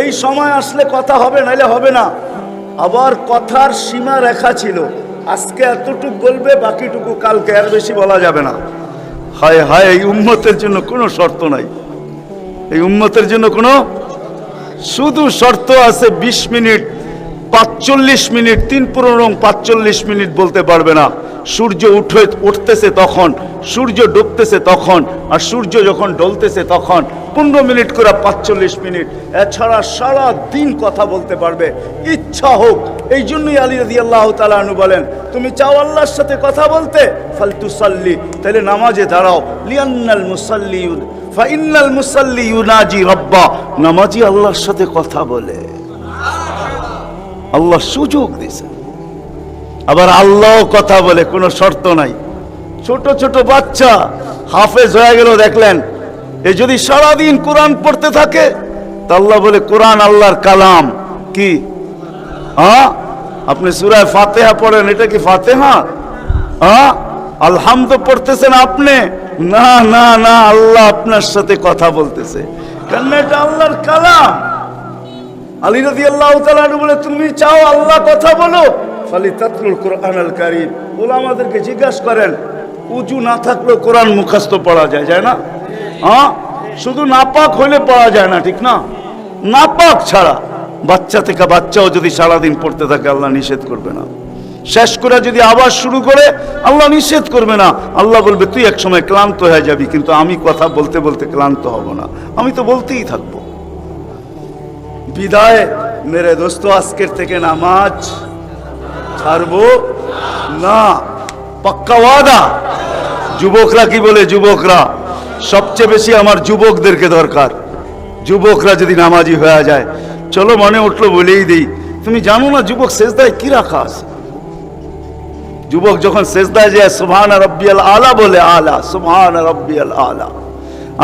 এই সময় আসলে কথা হবে, নাইলে হবে না। আবার কথার সীমা রেখা ছিল, আজকে এতটুকু বলবে, বাকিটুকু কালকে, আর বেশি বলা যাবে না। হায় হায়, এই উম্মতের জন্য কোনো শর্ত নাই, এই উম্মতের জন্য কোনো, শুধু শর্ত আছে 20 মিনিট, 45 মিনিট, 3-45 মিনিট বলতে পারবে না। সূর্য উঠতেছে তখন, সূর্য ডুবতেছে তখন, আর সূর্য যখন ডলতেছে তখন 15 মিনিট করে 45 মিনিট। এছাড়া সারা দিন কথা বলতে পারবে, ইচ্ছা হোক। এই জন্যই আলী রাদিয়াল্লাহু তাআলা আনহু বলেন, তুমি চাও আল্লাহর সাথে কথা বলতে, ফালতুসাল্লি, তাহলে নামাজে দাঁড়াও। লিআন্নাল মুসাল্লি ফাইন্নাল মুসাল্লি ইউনাজি রাব্বা, নামাজি আল্লাহর সাথে কথা বলে। আল্লাহ সুযোগ দিয়েছে, আবার আল্লাহ কথা বলে, কোনো শর্ত নাই। ছোট ছোট বাচ্চা হাফেজ হয়ে গেল, দেখলেন, এ যদি সারাদিন কোরআন পড়তে থাকে, তা আল্লাহ বলে কোরআন আল্লাহর কালাম। কি? আপনি সূরা ফাতিহা পড়েন, এটা কি ফাতিহা? আলহামদ পড়তেছেন আপনি? না না না, আল্লাহ আপনার সাথে কথা বলতেছে, কেন? এটা আল্লাহর কালাম। আলী রাদিয়াল্লাহু তাআলা বলে, তুমি চাও আল্লাহ কথা বলো, ফালিতাতলুল কুরআনুল কারীম। ওলামাদেরকে জিজ্ঞাসা করেন, উজু না থাকলেও কোরআন মুখস্থ পড়া যায়, যায় না? শুধু নাপাক হইলে পড়া যায় না, ঠিক না? নাপাক ছাড়া বাচ্চা থেকে বাচ্চাও যদি সারাদিন পড়তে থাকে, আল্লাহ নিষেধ করবে না। শেষ করে যদি আবার শুরু করে, আল্লাহ নিষেধ করবে না। আল্লাহ বলবে, তুই এক সময় ক্লান্ত হয়ে যাবি, কিন্তু আমি কথা বলতে বলতে ক্লান্ত হব না, আমি তো বলতেই থাকবো। বিদায় মেরে দোস্ত, আজকের থেকে নামাজ ছাড়বো না, পাক্কা ওয়াদা। যুবকরা কি বলে? যুবকরা সবচেয়ে বেশি আমার যুবকদেরকে দরকার। যুবকরা যদি নামাজি হয়ে যায়, চলো মনে উঠলো বলেই দিই, তুমি জানো না যুবক সেজদায় কি রাখা আছে? যুবক যখন সেজদায় যায়, সুবহান রাব্বিয়াল আলা বলে, আলা সুবহান রাব্বিয়াল আলা,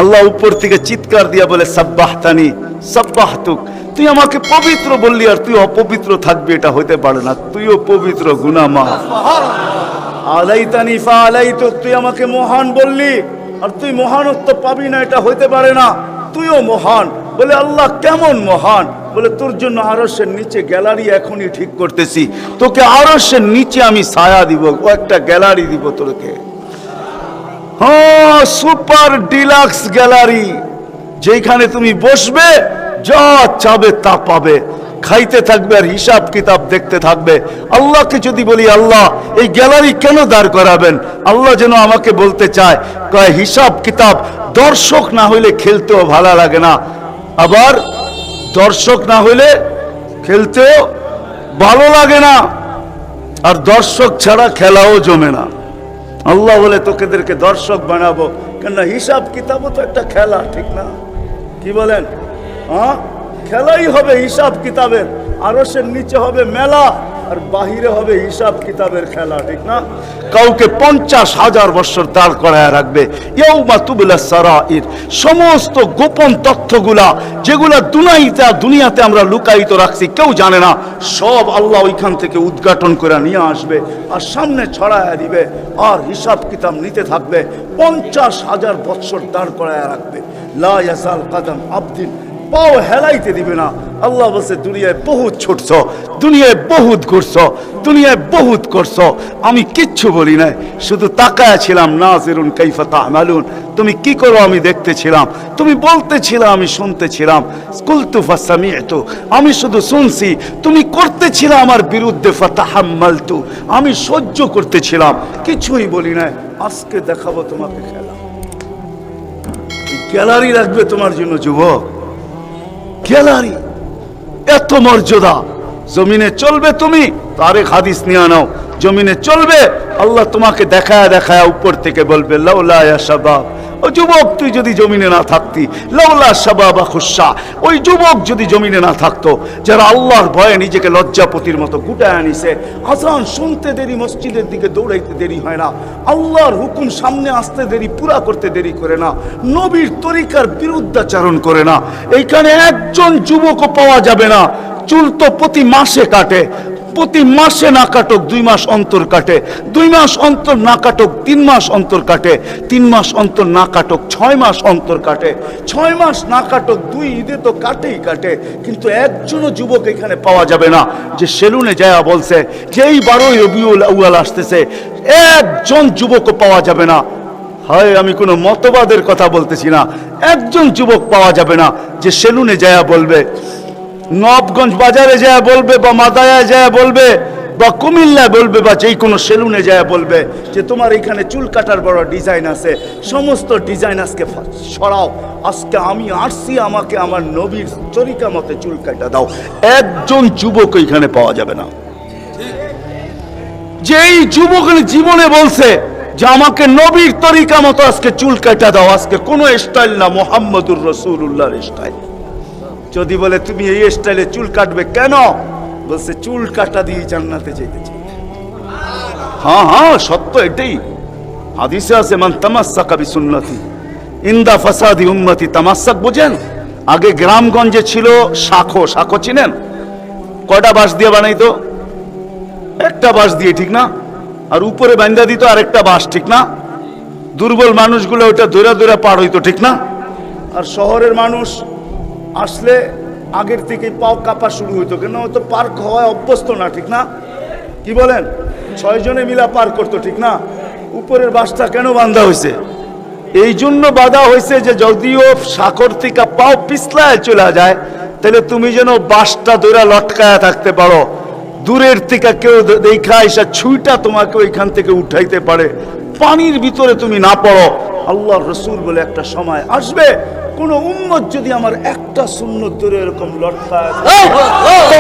আল্লাহ উপর থেকে চিৎকার দিয়া বলে, সাব্বাহতানি সাব্বাহতুক, তুই আমাকে পবিত্র বললি আর তুই অপবিত্র থাকবি, এটা হইতে পারে না। তুইও পবিত্র, গুনাহ মাফ। আলাইতানি ফাআলাইতুক, তুই আমাকে মহান বললি আর তুই মহানত্ব পাবি না, এটা হইতে পারে না। তুইও মহান। বলে, আল্লাহ কেমন মহান? বলে, তোর জন্য আরশের নিচে গ্যালারি এখনই ঠিক করতেছি, তোকে আরশের নিচে আমি ছায়া দিব, ও একটা গ্যালারি দিব তোকে। হ্যাঁ, সুপার ডিলাক্স গ্যালারি, যেখানে তুমি বসবে, যা চাবে তা পাবে, খাইতে থাকবে আর হিসাব কিতাব দেখতে থাকবে। আল্লাহকে যদি বলি, আল্লাহ এই গ্যালারি কেন দাঁড় করাবেন? আল্লাহ যেন আমাকে বলতে চায়, কয় হিসাব কিতাব, দর্শক না হইলে খেলতেও ভালো লাগে না, আবার দর্শক না হইলে খেলতেও ভালো লাগে না, আর দর্শক ছাড়া খেলাও জমে না। আল্লাহ বলে তোকেদেরকে দর্শক বানাবো, কেন হিসাব কিতাবও তো একটা খেলা, ঠিক না? কি বলেন? হ্যাঁ, খেলাই হবে হিসাব কিতাবের। আরশের নিচে হবে মেলা, আর বাহিরে হবে হিসাব কিতাবের খেলা, ঠিক না? কাউকে 50,000 বছর দাঁড় করায় রাখবে। ইয়াউমা তুবলা সারাইর, সমস্ত গোপন তথ্যগুলা যেগুলা দুনিয়াতে আমরা লুকায়িত রাখছি, কেউ জানে না, সব আল্লাহ ওইখান থেকে উদ্ঘাটন করে নিয়ে আসবে আর সামনে ছড়ায় দিবে, আর হিসাব কিতাব নিতে থাকবে। 50,000 বছর দাঁড় করায় রাখবে। লা ইয়াজাল কাদাম আবদিন, পাও হেলাইতে দিবে না। আল্লাহ বলছে দুনিয়ায় বহুত ছুটছ, দুনিয়ায় বহুত ঘুরছ, দুনিয়ায় বহুত করছ, আমি কিচ্ছু বলি নাই, শুধু তাকায়া ছিলাম। নাজিরুন কাইফা তা'মালুন, তুমি কি করো আমি দেখতেছিলাম, তুমি বলতেছিলাম আমি শুনতেছিলাম। কুলতু ফাসামি'তু, আমি শুধু শুনছি, তুমি করতেছিলে আমার বিরুদ্ধে। ফাতাহাম্মালতু, আমি সহ্য করতেছিলাম, কিছুই বলি নাই। আজকে দেখাবো তোমাকে খেলা। গ্যালারি রাখবে তোমার জন্য যুবক, গ্যালারি। এত মর্যাদা। জমিনে চলবে তুমি, তারেক হাদিস নিয়ে নাও। জমিনে চলবে, আল্লাহ তোমাকে দেখায় দেখায় উপর থেকে বলবে লাউলা ইয়া শাবাব, ও যুবক তুই যদি জমিনে না থাকতি, লাউলা শাবাবা খুশা, ওই যুবক যদি জমিনে না থাকতো, যারা আল্লাহর ভয়ে নিজেকে লজ্জাপতির মতো গুটায় আনিছে। আজান শুনতে দেরি, মসজিদের দিকে দৌড়াইতে দেরি হয় না, আল্লাহর হুকুম সামনে আসতে দেরি, পুরা করতে দেরি করে না, নবীর তরিকার বিরুদ্ধাচারণ করে না। এইখানে একজন যুবকও পাওয়া যাবে না। চুল তো প্রতি মাসে কাটে, প্রতি মাসে না কাটুক 2 মাস অন্তর কাটে, 2 মাস অন্তর না কাটুক 3 মাস অন্তর কাটে, 3 মাস অন্তর না কাটুক 6 মাস অন্তর কাটে, 6 মাস না কাটুক 2 ঈদে তো কাটেই কাটে। কিন্তু একজনও যুবক এখানে পাওয়া যাবে না যে সেলুনে যায় বলছে যে এই 12ই রবিউল আউয়াল আসতেছে, একজন যুবকও পাওয়া যাবে না। হয় আমি কোনো মতবাদের কথা বলতেছি না, একজন যুবক পাওয়া যাবে না যে সেলুনে যায় বলবে, নবগঞ্জ বাজারে যায় বলবে, বা মাদায়ায় যায় বলবে, বা কুমিল্লায় বলবে, বা যে কোনো সেলুনে যায় বলবে যে তোমার এখানে চুল কাটার বড় ডিজাইন আছে, সমস্ত ডিজাইন আজকে সরাও, আজকে আমি আসছি, আমাকে আমার নবীর তরিকা মতে চুল কাটা দাও। একজন যুবক এখানে পাওয়া যাবে না। যেই যুবক জীবনে বলছে যে আমাকে নবীর তরিকা মতো আজকে চুল কাটা দাও, আজকে কোনো স্টাইল না, মুহাম্মদুর রাসূলুল্লাহর স্টাইল। যদি বলে তুমি এই স্টাইলে চুল কাটবে কেন, বলছে চুল কাটা দিয়ে জান্নাতে যেতে চাই। হ্যাঁ হ্যাঁ, সত্য এটাই। হাদিসে আছে মান তামাসসাকা বিসুন্নতি ইনদা ফাসাদি উম্মতি। তামাসসাক বুঝেন? আগে গ্রামগঞ্জে ছিল শাখো, শাখো চিনেন? কয়টা বাঁশ দিয়ে বানাইতো? একটা বাঁশ দিয়ে, ঠিক না? আর উপরে বাঁধা দিত আরেকটা বাঁশ, ঠিক না? দুর্বল মানুষগুলো ওটা দৌড়া দৌড়া পার হইতো, ঠিক না? আর শহরের মানুষ আসলে আগের থেকে পাও কাঁপা শুরু হইতো, কেন হয়তো পার হওয়ায় অভ্যস্ত না, ঠিক না? কি বলেন? 6 জনে মিলা পার করতো, ঠিক না? উপরের বাঁশটা কেন বাঁধা হয়েছে? এই জন্য বাঁধা হয়েছে যে যদিও সাকর থেকে পাও পিছলায় চলে যায়, তাহলে তুমি যেন বাঁশটা দৌড়া লটকায়া থাকতে পারো, দূরের থেকে কেউ দেখা এসে ছুঁইটা তোমাকে ওইখান থেকে উঠাইতে পারে, পানির ভিতরে তুমি না পড়ো। আল্লাহর রাসূল বলে একটা সময় আসবে, কোন উম্মত যদি আমার একটা সুন্নত ধরে এরকম লটকায়,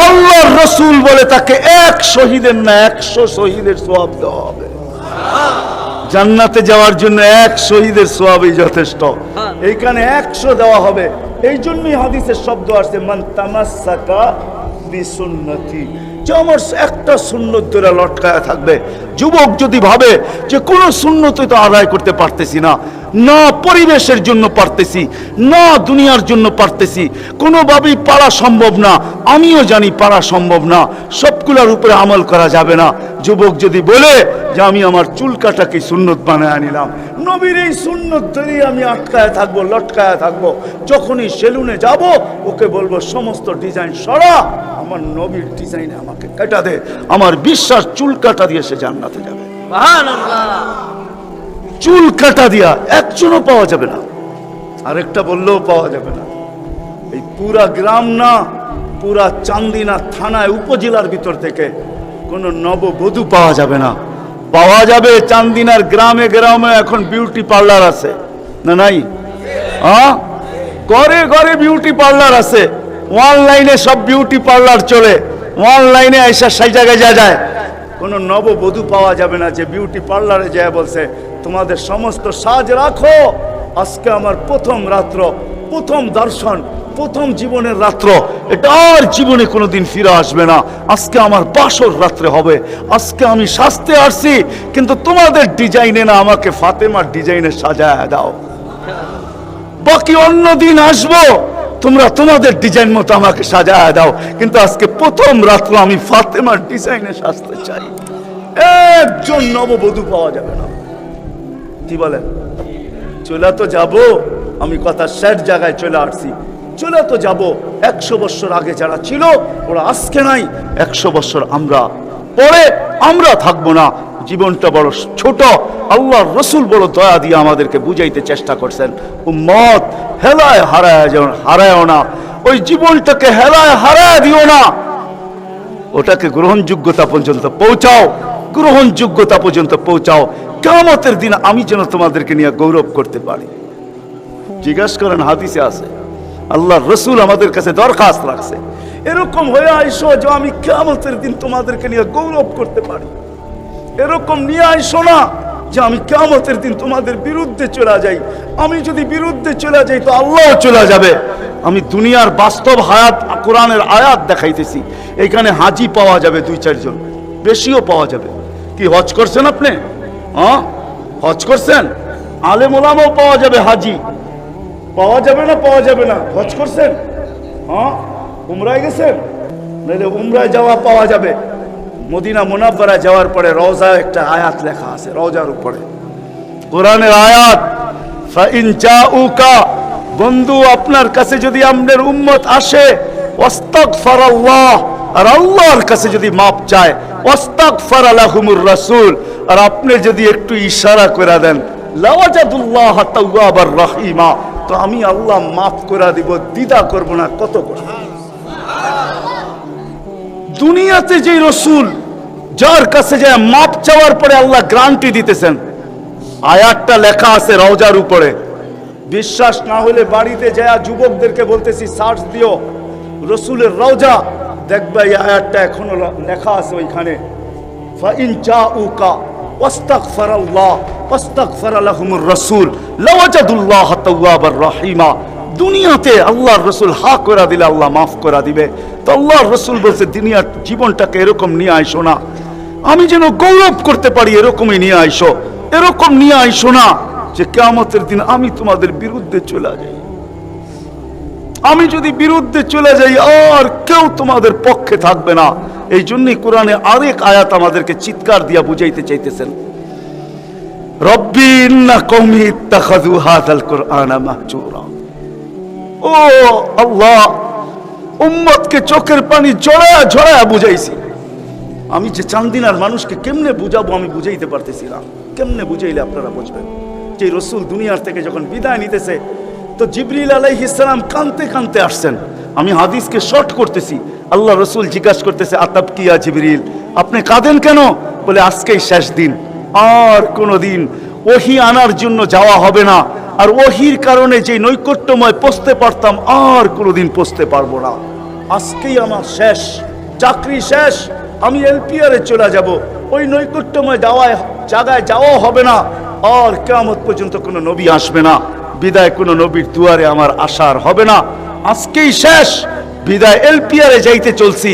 আল্লাহর রাসূল বলে তাকে 1 শহীদের না 100 শহীদের সওয়াব দেওয়া হবে। জান্নাতে যাওয়ার জন্য 1 শহীদের সওয়াবই যথেষ্ট, এইখানে 100 দেওয়া হবে। এই জন্যই হাদিসের শব্দ আসছে মান তামাসসাকা বিসুন্নতি, যে আমার একটা সুন্নত ধরে লটকায়া থাকবে। যুবক যদি ভাবে যে কোনো সুন্নতই তো আদায় করতে পারতেছি না, না পরিবেশের জন্য পারতেছি, না দুনিয়ার জন্য পারতেছি, কোনোভাবেই পারা সম্ভব না, আমিও জানি পারা সম্ভব না, সবগুলোর উপরে আমল করা যাবে না। যুবক যদি বলে যে আমি আমার চুল কাটাকে সুন্নত বানায় নিলাম, নবীর এই সুন্নত ধরেই আমি আটকায় থাকবো, লটকায় থাকবো, যখনই সেলুনে যাব ওকে বলবো সমস্ত ডিজাইন সরা, আমার নবীর ডিজাইনে আমাকে কাটা দে, আমার বিশ্বাস চুল কাটা দিয়ে সে জান্নাতে যাবে। চুল কাটা দিয়া একজনও পাওয়া যাবে না, আরেকটা বললেও পাওয়া যাবে না। এই পুরা গ্রাম না, পুরা চান্দিনা থানায় উপজেলার ভিতর থেকে কোনো নববধূ পাওয়া যাবে না। পাওয়া যাবে চান্দিনার গ্রামে গ্রামে এখন বিউটি পার্লার আছে না নাই? ঘরে ঘরে বিউটি পার্লার আছে, অনলাইনে সব বিউটি পার্লার চলে, অনলাইনে এসে সেই জায়গায় যায় কোনো নববধূ পাওয়া যাবে না যে বিউটি পার্লারে যায় বলছে তোমাদের সমস্ত সাজ রাখো, আজকে আমার প্রথম রাত্র, প্রথম দর্শন, প্রথম জীবনের রাত্র, এটা আর জীবনে কোনোদিন ফিরে আসবে না, আজকে আমার বাসর রাত্রে হবে, আজকে আমি সাজতে আসছি, কিন্তু তোমাদের ডিজাইনে না, আমাকে ফাতেমার ডিজাইনে সাজায় দাও, বাকি অন্য দিন আসবো, তোমরা তোমাদের ডিজাইন মতো আমাকে সাজায় দাও, কিন্তু আজকে প্রথম রাত্র আমি ফাতেমার ডিজাইনে সাজতে চাই। একজন নববধূ পাওয়া যাবে না। কি বলেন? চলে তো যাব, আমি কথা শেষ জায়গায় চলে আসছি, চলে তো যাব। 100 বছর আগে যারা ছিল ওরা আজকে নাই, 100 বছর আমরা পরে আমরা থাকবো না। জীবনটা বড় ছোট, আল্লাহর রসুল বড় দয়া দিয়ে আমাদেরকে বুঝাইতে চেষ্টা করছেন, উম্মত হেলায় হারায় না, ওই জীবনটাকে হেলায় হারায় দিও না, ওটাকে গ্রহণযোগ্যতা পর্যন্ত পৌঁছাও, গ্রহণযোগ্যতা পর্যন্ত পৌঁছাও। কিয়ামতের দিন আমি যেন তোমাদেরকে নিয়ে গৌরব করতে পারি। জিজ্ঞাসা করেন, হাদিসে আছে, আল্লাহর রসুল আমাদের কাছে দরখাস্ত রাখছে, এরকম হয়ে আইসো যে আমি কিয়ামতের দিন তোমাদেরকে নিয়ে গৌরব করতে পারি। এরকম নিয়ে আইসো না যে আমি কিয়ামতের দিন তোমাদের বিরুদ্ধে চলে যাই। আমি যদি বিরুদ্ধে চলে যাই তো আল্লাহ চলে যাবে। আমি দুনিয়ার বাস্তব হায়াত, কোরআনের আয়াত দেখাইতেছি। এখানে হাজি পাওয়া যাবে 2-4 জন, বেশিও পাওয়া যাবে। কি হজ করছেন আপনি? হ্যাঁ, হজ করছেন? আলেম ওলামাও পাওয়া যাবে, হাজি পাওয়া যাবে না? পাওয়া যাবে না? হজ করছেন? হ্যাঁ, উমরায় গেছেন? নাহলে উমরায় যাওয়া পাওয়া যাবে। মদিনা মুনাব্বারা যাওয়ার পরে রওজায় একটা আয়াত লেখা আছে, রওজার উপরে কোরআনের আয়াত, ফাইন জাউকা, বন্ধু আপনার কাছে যদি আপনার উম্মত আসে, ওয়াস্তাগফারাল্লাহ, আর আল্লাহর কাছে যদি মাপ চায়, ওয়াস্তাগফারা লাহুমুর রাসূল, আর আপনি যদি একটু ইশারা করে দেন, লাওয়াজাদুল্লাহ তাওয়াবার রহিমা, তো আমি আল্লাহ মাফ করে দিব, দ্বিধা করব না। কত কথা! দুনিয়াতে যে রসুল যার কাছে যায় মাপ চাওয়ার পরে আল্লাহ গ্যারান্টি দিতেছেন, আয়াতটা লেখা আছে রওজার উপরে। বিশ্বাস না হলে বাড়িতে যায় যুবকদেরকে বলতেছি, সার্চ দিও রসুলের রওজা, দেখবে এই আয়াতটা এখনো লেখা আছে ওইখানে, ফাইন জাউকা ওয়াস্তাগফারাল্লাহ ওয়াস্তাগফারা লাহুমুর রাসূল লাওয়াজাদুল্লাহ তাওয়াবার রহিমা। দুনিয়াতে আল্লাহর রসুল হা করে দিলে আল্লাহ মাফ করে দিবে। তো আল্লাহর রসুল বলছে, দুনিয়ার জীবনটাকে এরকম নিয়ে আইসো না, আমি যেন গৌরব করতে পারি, এরকমই নিয়ে আইসো। এরকম নিয়ে আইসো না যে কিয়ামতের দিন আমি তোমাদের বিরুদ্ধে চলে যাই। আমি যদি বিরুদ্ধে চলে যাই আর কেউ তোমাদের পক্ষে থাকবে না। এই জন্যই কোরআনে আরেক আয়াত আমাদেরকে চিৎকার দিয়া বুঝাইতে চাইতেছেন, রব্বি ইন্না কওমি ইত্তাখাযু হাযাল কুরআনা মাহজুরা। ও আল্লাহ, উম্মতকে চোখের পানি ঝরায়া ঝরায়া বুঝাইছি। আমি যে চান্দিনার মানুষকে কেমনে বুঝাবো আমি বুঝাইতে পারতেছি না। কেমনে বুঝাইলে আপনারা বুঝবেন? যে রসুল দুনিয়ার থেকে যখন বিদায় নিতেছে, তো জিবরিল আলাইহিস সালাম কাঁদতে কাঁদতে আসছেন। আমি হাদিসকে শর্ট করতেছি। আল্লাহ রসুল জিজ্ঞাসা করতেছে, আতাব কিয়া জিবরিল, আপনি কাঁদেন কেন? বলে আজকেই শেষ দিন, আর কোনোদিন ওহী আনার জন্য যাওয়া হবে না, আর ওহীর কারণে যে নৈকট্যময় পৌঁছতে পারতাম আর কোনোদিন পৌঁছতে পারবো না। আজকেই আমার শেষ, চাকরি শেষ, আমি এলপিআরে চলে যাব, ওই নৈকট্যময় জায়গায় যাওয়া হবে না, আর কিয়ামত পর্যন্ত কোনো নবী আসবে না, বিদায় কোনো নবীর দুয়ারে আমার আসার হবে না। আজকেই শেষ, বিদায় এলপিআরে যাইতে চলছি।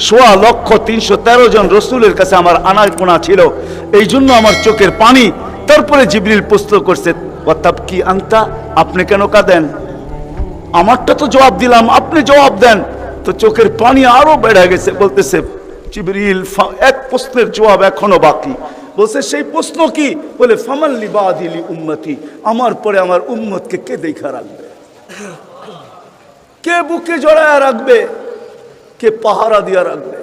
1,313 জন রসুলের কাছে আমার আনাগোনা ছিল, এই জন্য আমার চোখের পানি। তারপরে জিবরিল প্রশ্ন করছে, ওয়াতাব কি আনতা, আপনি কেন কাঁদেন? আমারটা তো জবাব দিলাম, আপনি জবাব দেন। তো চোখের পানি আরো বেড়ে গেছে। বলতেছে জিবরিল, এক প্রশ্নের জবাব এখনো বাকি। বলছে সেই প্রশ্ন কি? বলে ফামান লিবাদি লি উম্মতি, আমার পরে আমার উম্মতকে কে দেখা রাখবে, কে বুকে জড়ায়া রাখবে, কে পাহারা দিয়া রাখবে?